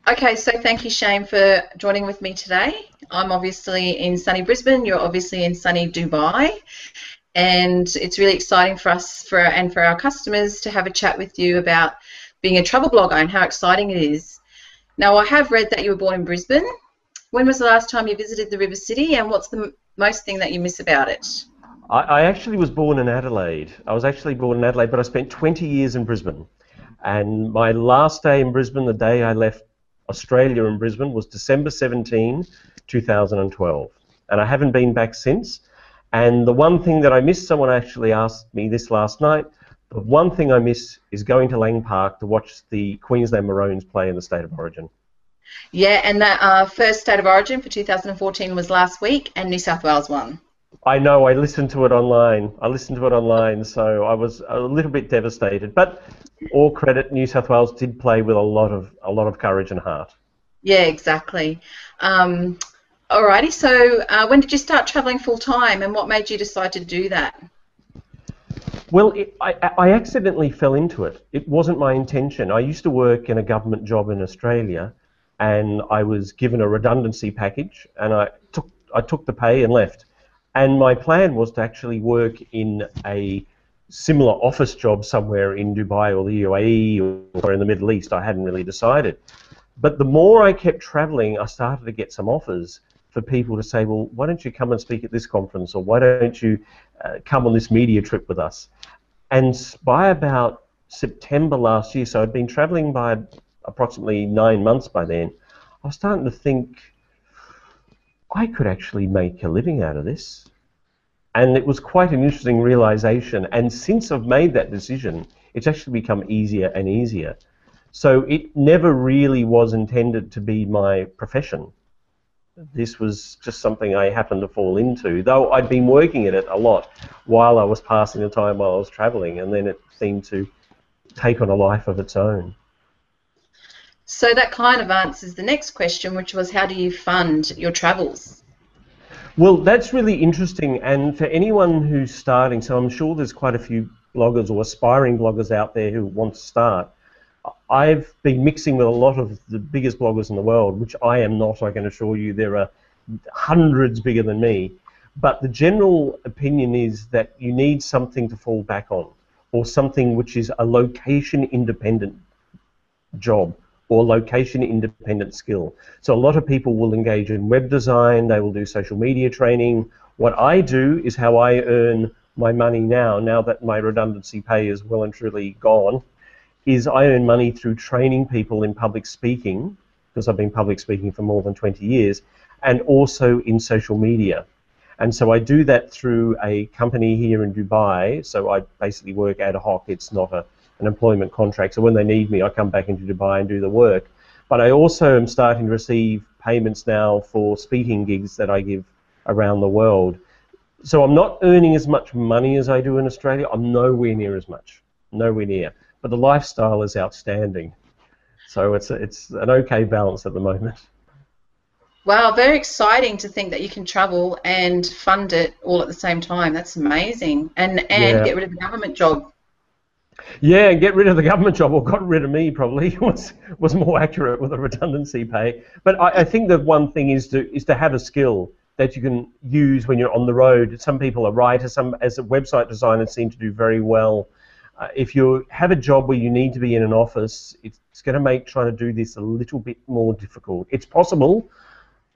Okay, so thank you, Shane, for joining with me today. I'm obviously in sunny Brisbane. You're obviously in sunny Dubai, and it's really exciting for us and for our customers to have a chat with you about being a travel blogger and how exciting it is. Now, I have read that you were born in Brisbane. When was the last time you visited the River City, and what's the most thing that you miss about it? I actually was born in Adelaide. I was actually born in Adelaide, but I spent 20 years in Brisbane. And my last day in Brisbane, the day I left Australia in Brisbane, was December 17, 2012. And I haven't been back since. And the one thing that I miss, someone actually asked me this last night, the one thing I miss is going to Lang Park to watch the Queensland Maroons play in the State of Origin. Yeah, and that first State of Origin for 2014 was last week, and New South Wales won. I know, I listened to it online. So I was a little bit devastated. But all credit, New South Wales did play with a lot of courage and heart. Yeah, exactly. Alrighty, so when did you start travelling full time, and what made you decide to do that? Well, I accidentally fell into it. It wasn't my intention. I used to work in a government job in Australia, and I was given a redundancy package, and I took the pay and left. And my plan was to actually work in a similar office job somewhere in Dubai or the UAE or in the Middle East. I hadn't really decided. But the more I kept traveling, I started to get some offers for people to say, well, why don't you come and speak at this conference, or why don't you come on this media trip with us? And by about September last year, so I'd been traveling by approximately 9 months by then, I was starting to think, I could actually make a living out of this. And it was quite an interesting realization. And since I've made that decision, it's actually become easier and easier. So it never really was intended to be my profession. This was just something I happened to fall into, though I'd been working at it a lot while I was passing the time while I was traveling, and then it seemed to take on a life of its own. So that kind of answers the next question, which was, how do you fund your travels? Well, that's really interesting, and for anyone who's starting, so I'm sure there's quite a few bloggers or aspiring bloggers out there who want to start. I've been mixing with a lot of the biggest bloggers in the world, which I am not, I can assure you. There are hundreds bigger than me. But the general opinion is that you need something to fall back on, or something which is a location-independent job or location-independent skill. So a lot of people will engage in web design, they will do social media training. What I do is how I earn my money now that my redundancy pay is well and truly gone, is I earn money through training people in public speaking, because I've been public speaking for more than 20 years, and also in social media. And so I do that through a company here in Dubai, so I basically work ad hoc. It's not an employment contract, so when they need me, I come back into Dubai and do the work. But I also am starting to receive payments now for speaking gigs that I give around the world. So I'm not earning as much money as I do in Australia. I'm nowhere near as much, nowhere near. But the lifestyle is outstanding. So it's an okay balance at the moment. Wow, very exciting to think that you can travel and fund it all at the same time. That's amazing. And Yeah. get rid of the government job. Yeah, and get rid of the government job, or got rid of me probably, was more accurate with the redundancy pay. But I think the one thing is to have a skill that you can use when you're on the road. Some people are writers, some as a website designer seem to do very well. If you have a job where you need to be in an office, it's going to make trying to do this a little bit more difficult. It's possible.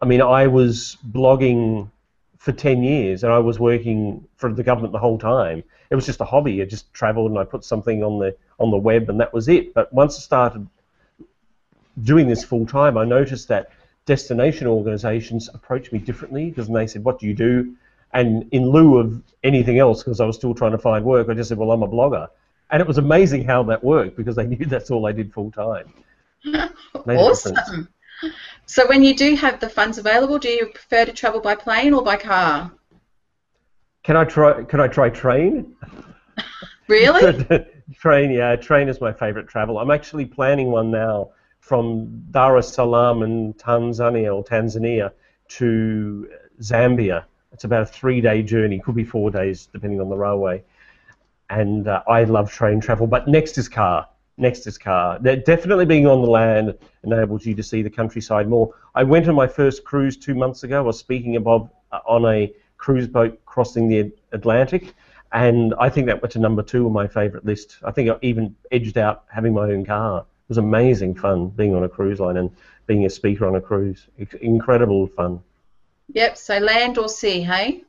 I mean, I was blogging for 10 years and I was working for the government the whole time. It was just a hobby. I just traveled and I put something on the web and that was it. But once I started doing this full time, I noticed that destination organizations approached me differently, because they said, what do you do? And in lieu of anything else, because I was still trying to find work, I just said, well, I'm a blogger. And it was amazing how that worked, because they knew that's all I did full time. Awesome. So when you do have the funds available, do you prefer to travel by plane or by car? Can I try train? Really? Train, yeah. Train is my favorite travel. I'm actually planning one now from Dar es Salaam in Tanzania to Zambia. It's about a 3-day journey, could be 4 days depending on the railway. And I love train travel, but next is car. next is car. They're definitely being on the land enables you to see the countryside more. I went on my first cruise 2 months ago. I was speaking above on a cruise boat crossing the Atlantic, and I think that went to number 2 on my favourite list. I think I even edged out having my own car. It was amazing fun being on a cruise line and being a speaker on a cruise. Incredible fun. Yep, so land or sea, hey?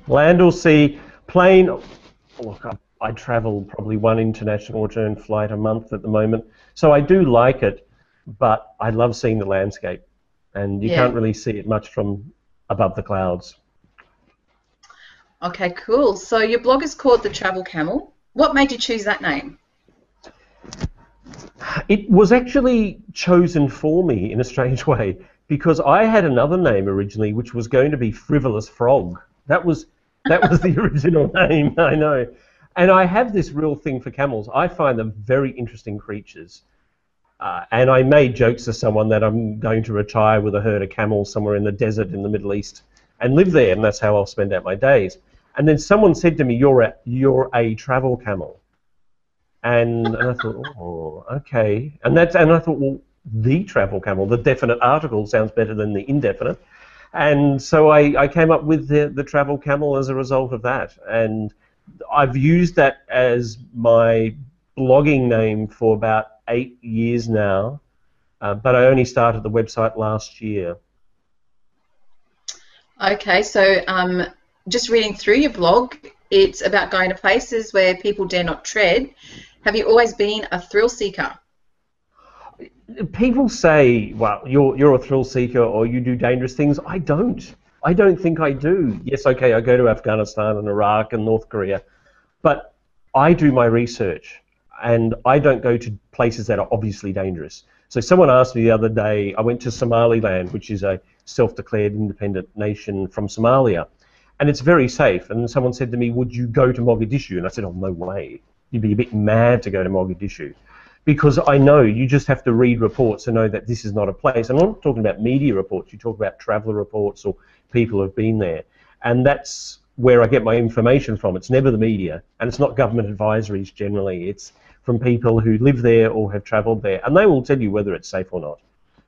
Land or sea, plane. Look, I travel probably 1 international return flight a month at the moment, so I do like it, but I love seeing the landscape, and you can't really see it much from above the clouds. Okay, cool. So your blog is called The Travel Camel. What made you choose that name? It was actually chosen for me in a strange way, because I had another name originally, which was going to be Frivolous Frog. That was the original name, I know. And I have this real thing for camels. I find them very interesting creatures. And I made jokes to someone that I'm going to retire with a herd of camels somewhere in the desert in the Middle East and live there, and that's how I'll spend out my days. And then someone said to me, you're a travel camel. And I thought, oh, okay. And I thought, well, the travel camel, the definite article sounds better than the indefinite. And so I came up with the travel camel as a result of that. And I've used that as my blogging name for about 8 years now, but I only started the website last year. Okay, so just reading through your blog, it's about going to places where people dare not tread. Have you always been a thrill seeker? People say, well, you're a thrill seeker or you do dangerous things. I don't. I don't think I do. Yes, okay, I go to Afghanistan and Iraq and North Korea, but I do my research and I don't go to places that are obviously dangerous. So someone asked me the other day, I went to Somaliland, which is a self-declared independent nation from Somalia, and it's very safe. And someone said to me, would you go to Mogadishu? And I said, oh, no way. You'd be a bit mad to go to Mogadishu. Because I know you just have to read reports to know that this is not a place. And I'm not talking about media reports. You talk about traveller reports or people who have been there. And that's where I get my information from. It's never the media, and it's not government advisories generally. It's from people who live there or have travelled there, and they will tell you whether it's safe or not.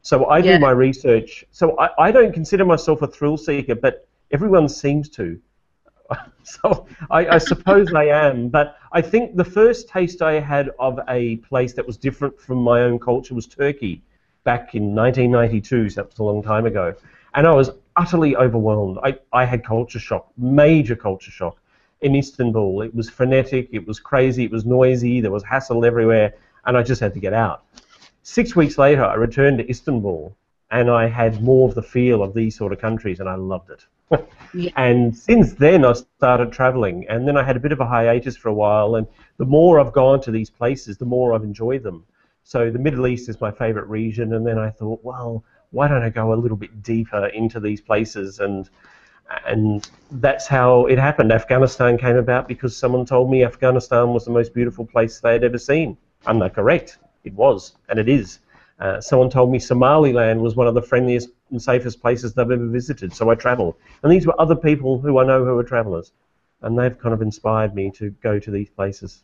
So I do my research. So I don't consider myself a thrill seeker, but everyone seems to. So I suppose I am, but I think the first taste I had of a place that was different from my own culture was Turkey back in 1992, so that was a long time ago. And I was utterly overwhelmed. I had culture shock, major culture shock in Istanbul. It was frenetic, it was crazy, it was noisy, there was hassle everywhere, and I just had to get out. 6 weeks later, I returned to Istanbul, and I had more of the feel of these sort of countries, and I loved it. And since then, I started traveling, and then I had a bit of a hiatus for a while, and the more I've gone to these places, the more I've enjoyed them. So the Middle East is my favorite region, and then I thought, well, why don't I go a little bit deeper into these places? And that's how it happened. Afghanistan came about because someone told me Afghanistan was the most beautiful place they had ever seen. And they're correct. It was, and it is. Someone told me Somaliland was one of the friendliest and safest places they've ever visited, so I travelled. And these were other people who I know who are travellers, and they've kind of inspired me to go to these places.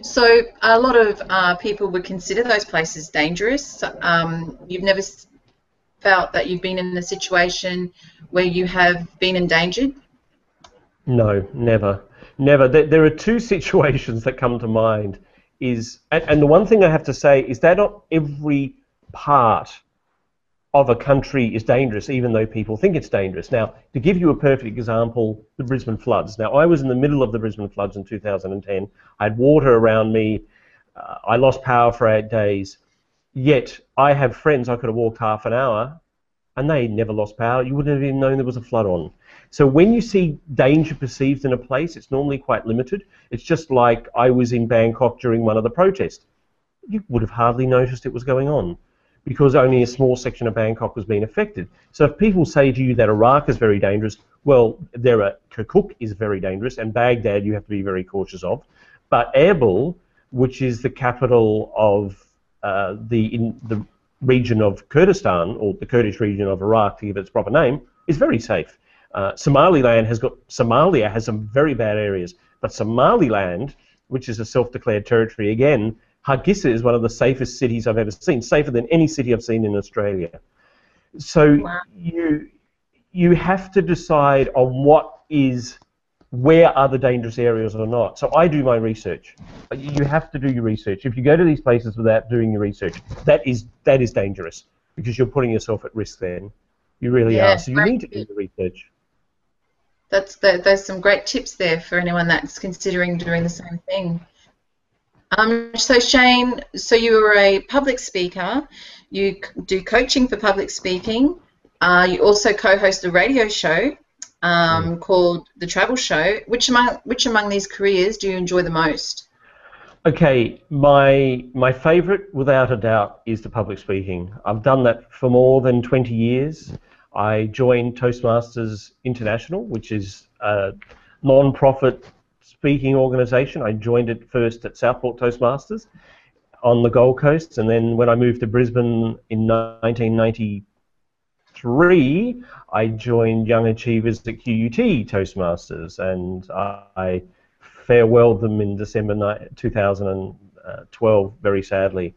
So a lot of people would consider those places dangerous. You've never felt that you've been in a situation where you have been endangered? No, never. Never. There are two situations that come to mind. And the one thing I have to say is that not every part of a country is dangerous, even though people think it's dangerous. Now, to give you a perfect example, the Brisbane floods. Now, I was in the middle of the Brisbane floods in 2010. I had water around me. I lost power for 8 days. Yet, I have friends, I could have walked half an hour, and they never lost power. You wouldn't have even known there was a flood on. So when you see danger perceived in a place, it's normally quite limited. It's just like I was in Bangkok during one of the protests. You would have hardly noticed it was going on because only a small section of Bangkok was being affected. So if people say to you that Iraq is very dangerous, well, Kirkuk is very dangerous, and Baghdad you have to be very cautious of. But Erbil, which is the capital of the region of Kurdistan, or the Kurdish region of Iraq, to give it its proper name, is very safe. Somalia has some very bad areas, but Somaliland, which is a self-declared territory again, Hargeisa is one of the safest cities I've ever seen, safer than any city I've seen in Australia. So Wow. you have to decide on where are the dangerous areas or not. So I do my research. You have to do your research. If you go to these places without doing your research, that is dangerous, because you're putting yourself at risk then. You really are. So you need to do the research. There's some great tips there for anyone that's considering doing the same thing. So Shane, so you are a public speaker. You do coaching for public speaking. You also co-host a radio show called The Travel Show. Which among these careers do you enjoy the most? Okay, my favourite, without a doubt, is the public speaking. I've done that for more than 20 years. I joined Toastmasters International, which is a non-profit speaking organisation. I joined it first at Southport Toastmasters on the Gold Coast, and then when I moved to Brisbane in 1993, I joined Young Achievers at QUT Toastmasters, and I farewelled them in December 2012, very sadly.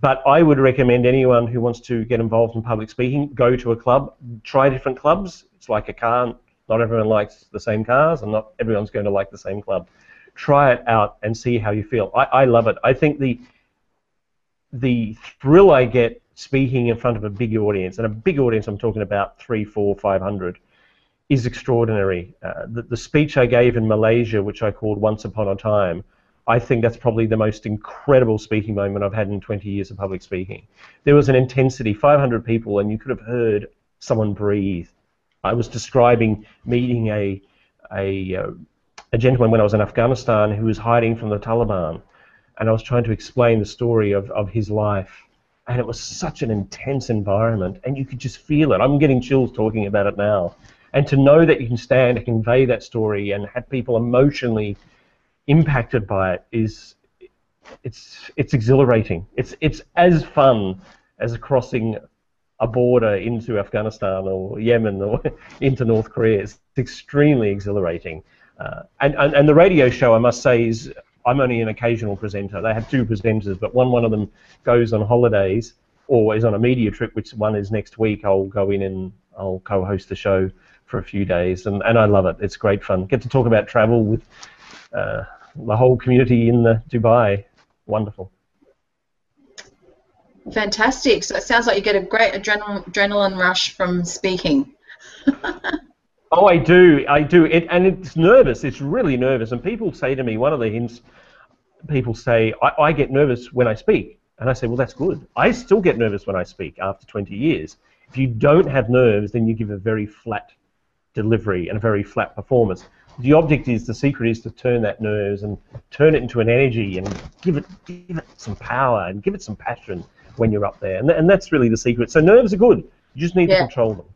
But I would recommend anyone who wants to get involved in public speaking, go to a club, try different clubs. It's like a car. Not everyone likes the same cars, and not everyone's going to like the same club. Try it out and see how you feel. I love it. I think the thrill I get speaking in front of a big audience, and a big audience I'm talking about 300, 400, 500, is extraordinary. The speech I gave in Malaysia, which I called Once Upon a Time, I think that's probably the most incredible speaking moment I've had in 20 years of public speaking. There was an intensity, 500 people, and you could have heard someone breathe. I was describing meeting a gentleman when I was in Afghanistan who was hiding from the Taliban, and I was trying to explain the story of his life, and it was such an intense environment, and you could just feel it. I'm getting chills talking about it now. And to know that you can stand and convey that story and have people emotionally impacted by it it's exhilarating. It's as fun as crossing a border into Afghanistan or Yemen or into North Korea. It's extremely exhilarating. And the radio show, I must say, is I'm only an occasional presenter. They have two presenters, but one of them goes on holidays or is on a media trip, which one is next week. I'll go in and I'll co-host the show for a few days, and I love it. It's great fun. Get to talk about travel with the whole community in Dubai. Wonderful. Fantastic. So it sounds like you get a great adrenaline rush from speaking. Oh, I do. And it's nervous. It's really nervous. And people say to me, one of the hints, people say, I get nervous when I speak. And I say, well, that's good. I still get nervous when I speak after 20 years. If you don't have nerves, then you give a very flat delivery and a very flat performance. The secret is to turn that nerves and turn it into an energy and give it some power and give it some passion when you're up there. And that's really the secret. So nerves are good. You just need to control them.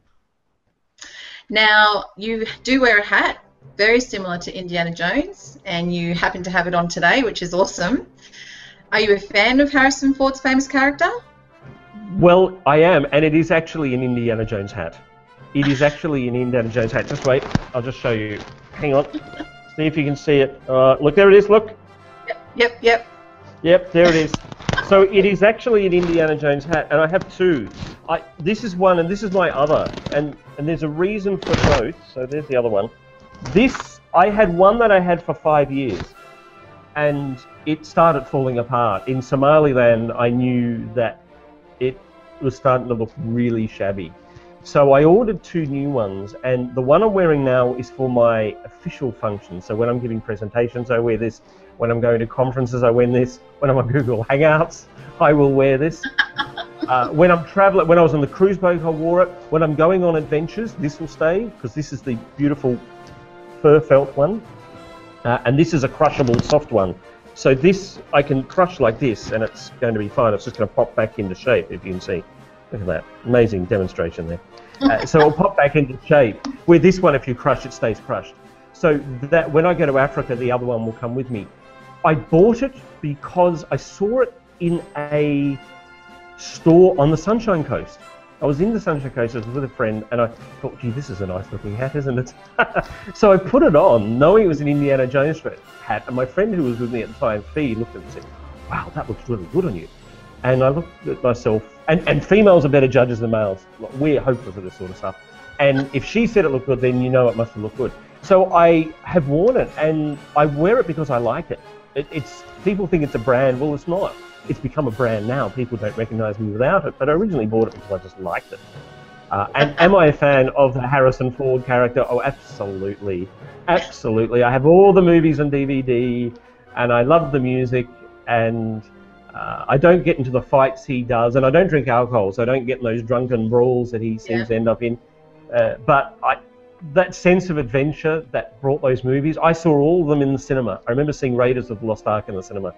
Now, you do wear a hat, very similar to Indiana Jones, and you happen to have it on today, which is awesome. Are you a fan of Harrison Ford's famous character? Well, I am, and it is actually an Indiana Jones hat. It is actually an Indiana Jones hat. Just wait, I'll just show you. Hang on. See if you can see it. Look, there it is, look. Yep. Yep, there it is. So it is actually an Indiana Jones hat, and I have two. This is one, and this is my other, and there's a reason for both. So there's the other one. I had one that I had for 5 years, and it started falling apart. In Somaliland, I knew that it was starting to look really shabby. So I ordered two new ones, and the one I'm wearing now is for my official function. So when I'm giving presentations, I wear this. When I'm going to conferences, I wear this. When I'm on Google Hangouts, I will wear this. When I'm traveling, when I was on the cruise boat, I wore it. When I'm going on adventures, this will stay, because this is the beautiful fur felt one. And this is a crushable soft one. So this, I can crush like this, and it's going to be fine. It's just going to pop back into shape, if you can see. Look at that. Amazing demonstration there. So it'll pop back into shape. Where this one, if you crush, it stays crushed. So that when I go to Africa, the other one will come with me. I bought it because I saw it in a store on the Sunshine Coast. I was in the Sunshine Coast, I was with a friend, and I thought, gee, this is a nice looking hat, isn't it? So I put it on, knowing it was an Indiana Jones hat, and my friend who was with me at the time, Fee, looked at it and said, wow, that looks really good on you. And I looked at myself, and females are better judges than males. We're hopeless at this sort of stuff. And if she said it looked good, then you know it must have looked good. So I have worn it, and I wear it because I like it. People think it's a brand. Well, it's not. It's become a brand now. People don't recognize me without it, but I originally bought it because I just liked it. And am I a fan of the Harrison Ford character? Oh, absolutely. Absolutely. I have all the movies on DVD, and I love the music, and I don't get into the fights he does, and I don't drink alcohol, so I don't get in those drunken brawls that he seems to end up in. But that sense of adventure that brought those movies, I saw all of them in the cinema. I remember seeing Raiders of the Lost Ark in the cinema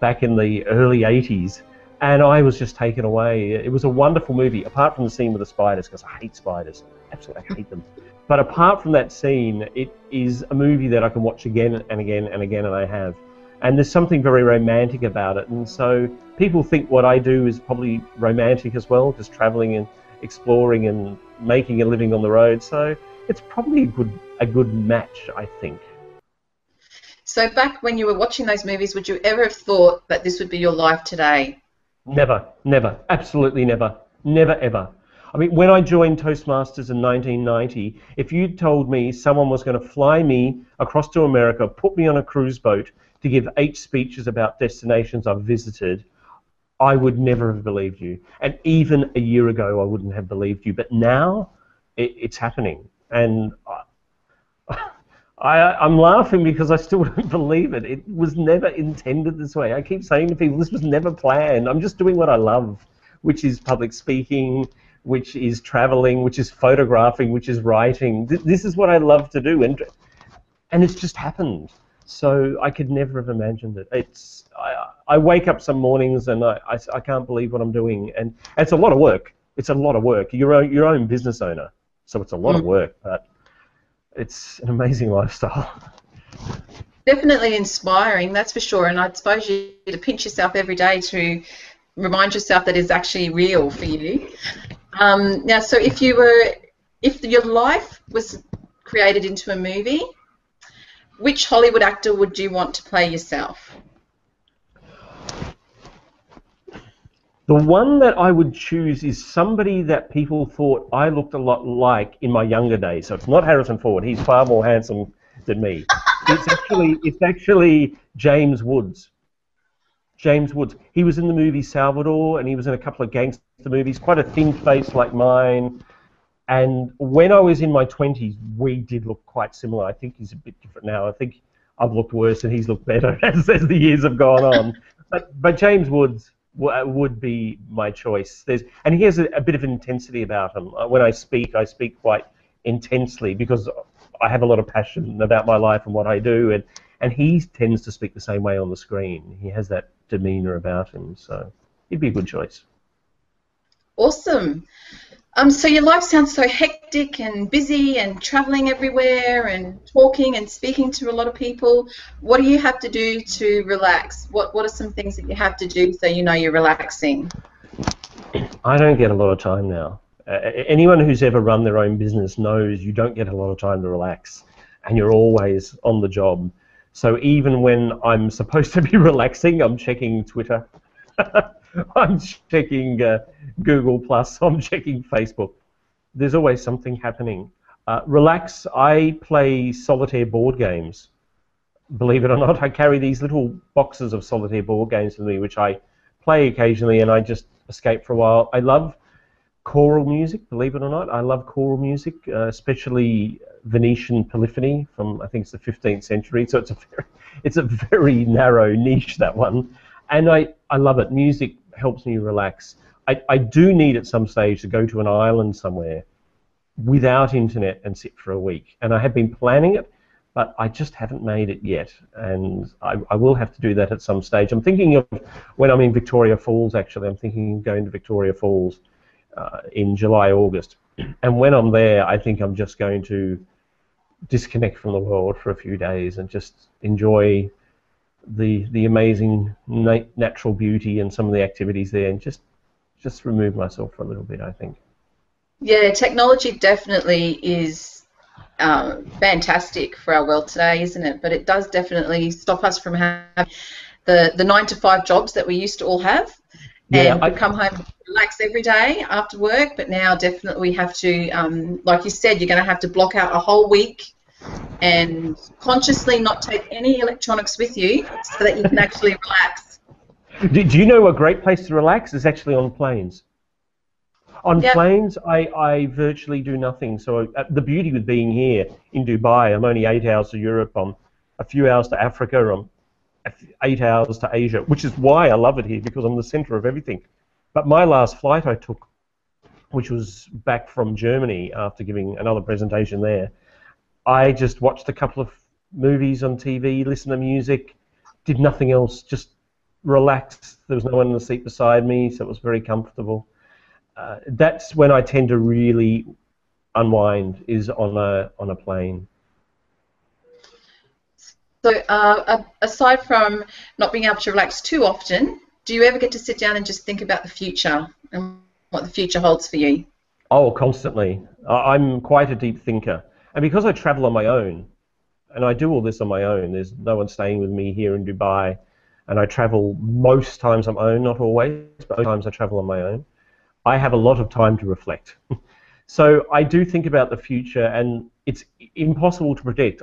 back in the early 80s, and I was just taken away. It was a wonderful movie, apart from the scene with the spiders, because I hate spiders. Absolutely hate them. But apart from that scene, it is a movie that I can watch again and again and again, and I have. And there's something very romantic about it. And so people think what I do is probably romantic as well, just traveling and exploring and making a living on the road. So it's probably a good match, I think. So back when you were watching those movies, would you ever have thought that this would be your life today? Never, never, absolutely never, never ever. I mean, when I joined Toastmasters in 1990, if you'd told me someone was going to fly me across to America, put me on a cruise boat to give 8 speeches about destinations I've visited, I would never have believed you. And even a year ago, I wouldn't have believed you. But now, it's happening. And I'm laughing because I still don't believe it. It was never intended this way. I keep saying to people, this was never planned. I'm just doing what I love, which is public speaking, which is traveling, which is photographing, which is writing. This is what I love to do, and it's just happened. So I could never have imagined it. I wake up some mornings and I can't believe what I'm doing, and it's a lot of work. It's a lot of work. You're your own business owner, so it's a lot of work, but it's an amazing lifestyle. Definitely inspiring, that's for sure. And I suppose you need to pinch yourself every day to remind yourself that it's actually real for you. Now, so if your life was created into a movie, which Hollywood actor would you want to play yourself? The one that I would choose is somebody that people thought I looked a lot like in my younger days. So it's not Harrison Ford. He's far more handsome than me. It's actually James Woods. James Woods. He was in the movie Salvador, and he was in a couple of gangster movies. Quite a thin face like mine. And when I was in my 20s, we did look quite similar. I think he's a bit different now. I think I've looked worse and he's looked better as the years have gone on. But James Woods would be my choice. And he has a bit of intensity about him. When I speak quite intensely because I have a lot of passion about my life and what I do. And he tends to speak the same way on the screen. He has that demeanor about him. So he'd be a good choice. Awesome. So your life sounds so hectic and busy and traveling everywhere and talking and speaking to a lot of people. What do you have to do to relax? What are some things that you have to do so you know you're relaxing? I don't get a lot of time now. Anyone who's ever run their own business knows you don't get a lot of time to relax, and you're always on the job. So even when I'm supposed to be relaxing, I'm checking Twitter. I'm checking Google+, I'm checking Facebook. There's always something happening. Relax, I play solitaire board games. Believe it or not, I carry these little boxes of solitaire board games with me, which I play occasionally, and I just escape for a while. I love choral music, believe it or not. I love choral music, especially Venetian polyphony from, I think it's the 15th century, so it's a very narrow niche, that one. And I love it. Music helps me relax. I do need at some stage to go to an island somewhere without internet and sit for a week. And I have been planning it, but I just haven't made it yet. And I will have to do that at some stage. I'm thinking of when I'm in Victoria Falls, actually. I'm thinking of going to Victoria Falls in July, August. And when I'm there, I think I'm just going to disconnect from the world for a few days and just enjoy the amazing natural beauty and some of the activities there, and just remove myself for a little bit, I think. Yeah, technology definitely is fantastic for our world today, isn't it? But it does definitely stop us from having the 9 to 5 jobs that we used to all have, Yeah, and could come home and relax every day after work. But now definitely we have to, like you said, you're going to have to block out a whole week and consciously not take any electronics with you so that you can actually relax. Do you know a great place to relax is actually on planes? On Yep. planes, I virtually do nothing. So the beauty with being here in Dubai, I'm only 8 hours to Europe, I'm a few hours to Africa, I'm 8 hours to Asia, which is why I love it here, because I'm the center of everything. But my last flight I took, which was back from Germany after giving another presentation there, I just watched a couple of movies on TV, listened to music, did nothing else, just relaxed. There was no one in the seat beside me, so it was very comfortable. That's when I tend to really unwind, is on a plane. So aside from not being able to relax too often, do you ever get to sit down and just think about the future and what the future holds for you? Oh, constantly. I'm quite a deep thinker. And because I travel on my own, and I do all this on my own, there's no one staying with me here in Dubai, and I travel most times on my own, not always, but most times I travel on my own, I have a lot of time to reflect. So I do think about the future, and it's impossible to predict.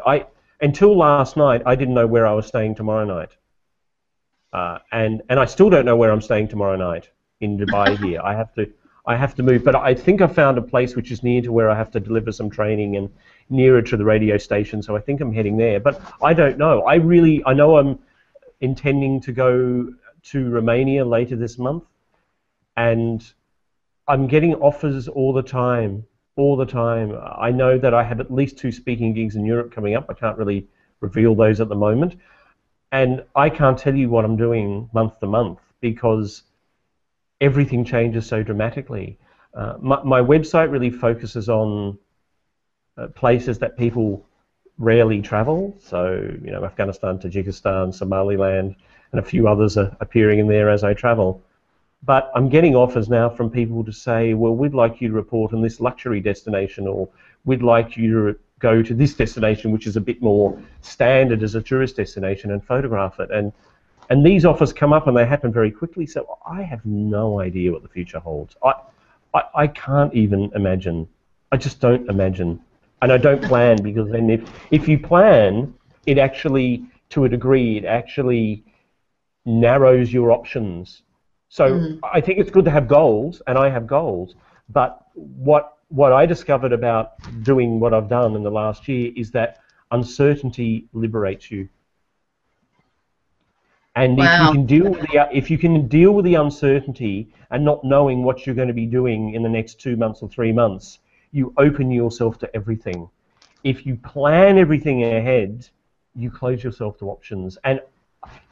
Until last night, I didn't know where I was staying tomorrow night. And I still don't know where I'm staying tomorrow night in Dubai here. I have to move, but I think I found a place which is near to where I have to deliver some training and nearer to the radio station, so I think I'm heading there. But I don't know. I know I'm intending to go to Romania later this month, and I'm getting offers all the time. I know that I have at least 2 speaking gigs in Europe coming up. I can't really reveal those at the moment. And I can't tell you what I'm doing month to month because everything changes so dramatically. My website really focuses on places that people rarely travel. So, you know, Afghanistan, Tajikistan, Somaliland, and a few others are appearing in there as I travel. But I'm getting offers now from people to say, well, we'd like you to report on this luxury destination, or we'd like you to go to this destination, which is a bit more standard as a tourist destination, and photograph it. And these offers come up and they happen very quickly, so I have no idea what the future holds. I can't even imagine. I just don't imagine. And I don't plan, because then if you plan, it actually, to a degree, it actually narrows your options. So I think it's good to have goals, and I have goals, but what I discovered about doing what I've done in the last year is that uncertainty liberates you. And Wow. if you can deal with the uncertainty and not knowing what you're going to be doing in the next 2 months or 3 months, you open yourself to everything. If you plan everything ahead, you close yourself to options. And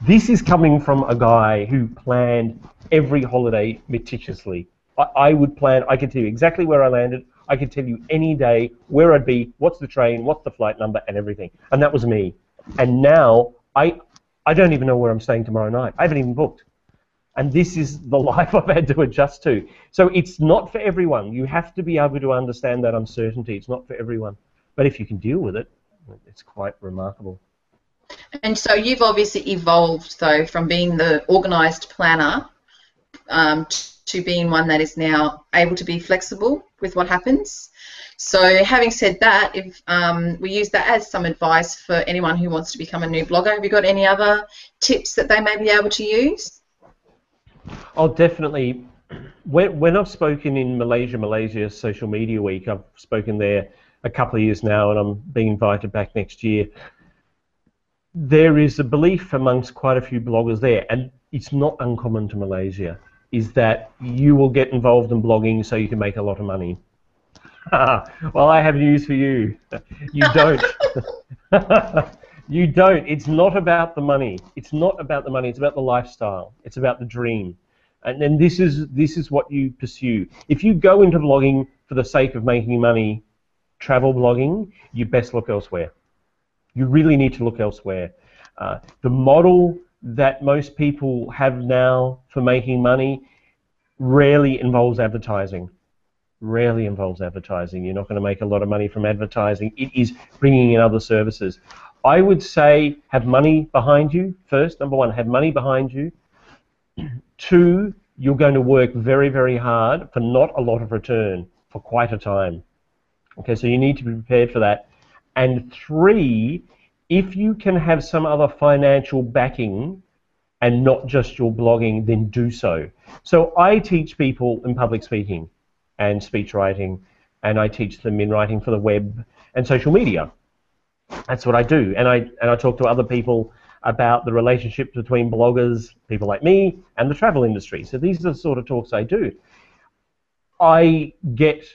this is coming from a guy who planned every holiday meticulously. I would plan, I could tell you exactly where I landed, I could tell you any day where I'd be, what's the train, what's the flight number, and everything. And that was me. And now I don't even know where I'm staying tomorrow night. I haven't even booked. And this is the life I've had to adjust to. So it's not for everyone. You have to be able to understand that uncertainty. It's not for everyone. But if you can deal with it, it's quite remarkable. And so you've obviously evolved, though, from being the organised planner to being one that is now able to be flexible with what happens. So having said that, if we use that as some advice for anyone who wants to become a new blogger, have you got any other tips that they may be able to use? Oh, definitely. When I've spoken in Malaysia Social Media Week, I've spoken there a couple of years now, and I'm being invited back next year. There is a belief amongst quite a few bloggers there, and it's not uncommon to Malaysia, is that you will get involved in blogging so you can make a lot of money. Well, I have news for you. You don't. You don't. It's not about the money. It's not about the money. It's about the lifestyle. It's about the dream. And then this is what you pursue. If you go into vlogging for the sake of making money, travel blogging, you best look elsewhere. You really need to look elsewhere. The model that most people have now for making money rarely involves advertising. You're not going to make a lot of money from advertising. It is bringing in other services. I would say have money behind you first. Number one, have money behind you. Two, you're going to work very, very hard for not a lot of return for quite a time. Okay, so you need to be prepared for that. And three, if you can have some other financial backing and not just your blogging, then do so. So I teach people in public speaking and speech writing, and I teach them in writing for the web and social media. That's what I do. And I talk to other people about the relationship between bloggers, people like me, and the travel industry. So these are the sort of talks I do. I get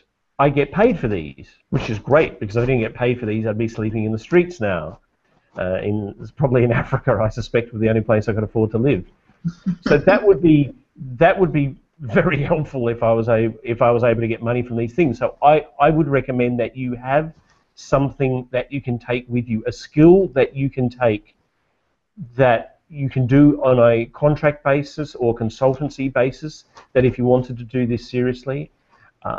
paid for these, which is great, because if I didn't get paid for these, I'd be sleeping in the streets now. Probably in Africa, I suspect, was the only place I could afford to live. So that would be very helpful if I was able to get money from these things. So I would recommend that you have something that you can take with you, a skill that you can take, that you can do on a contract basis or consultancy basis, that if you wanted to do this seriously,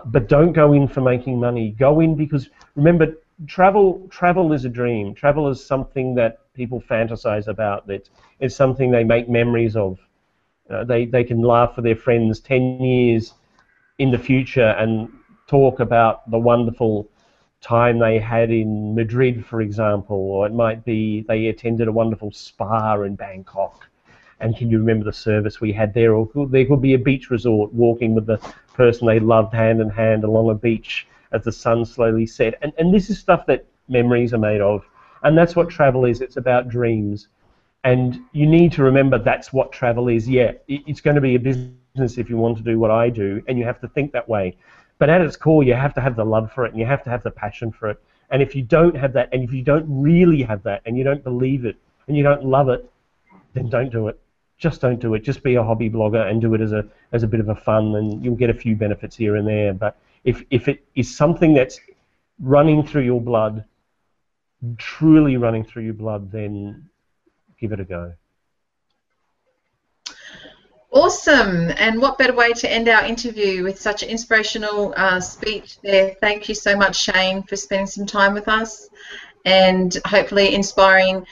but don't go in for making money. Go in because, remember, travel is a dream. Travel is something that people fantasize about. It's something they make memories of. They can laugh with their friends 10 years in the future and talk about the wonderful time they had in Madrid, for example, or it might be they attended a wonderful spa in Bangkok, and can you remember the service we had there? Or there could be a beach resort, walking with the person they loved hand in hand along a beach as the sun slowly set. And this is stuff that memories are made of, and that's what travel is. It's about dreams, and you need to remember that's what travel is. Yeah, it's going to be a business if you want to do what I do, and you have to think that way. But at its core, you have to have the love for it, and you have to have the passion for it. And if you don't have that, and if you don't really have that, and you don't believe it, and you don't love it, then don't do it. Just don't do it. Just be a hobby blogger and do it as a bit of a fun, and you'll get a few benefits here and there. But if it is something that's running through your blood, truly running through your blood, then give it a go. Awesome. And what better way to end our interview with such an inspirational speech there. Thank you so much, Shane, for spending some time with us and hopefully inspiring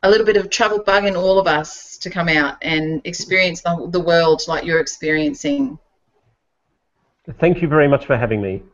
a little bit of travel bug in all of us to come out and experience the world like you're experiencing. Thank you very much for having me.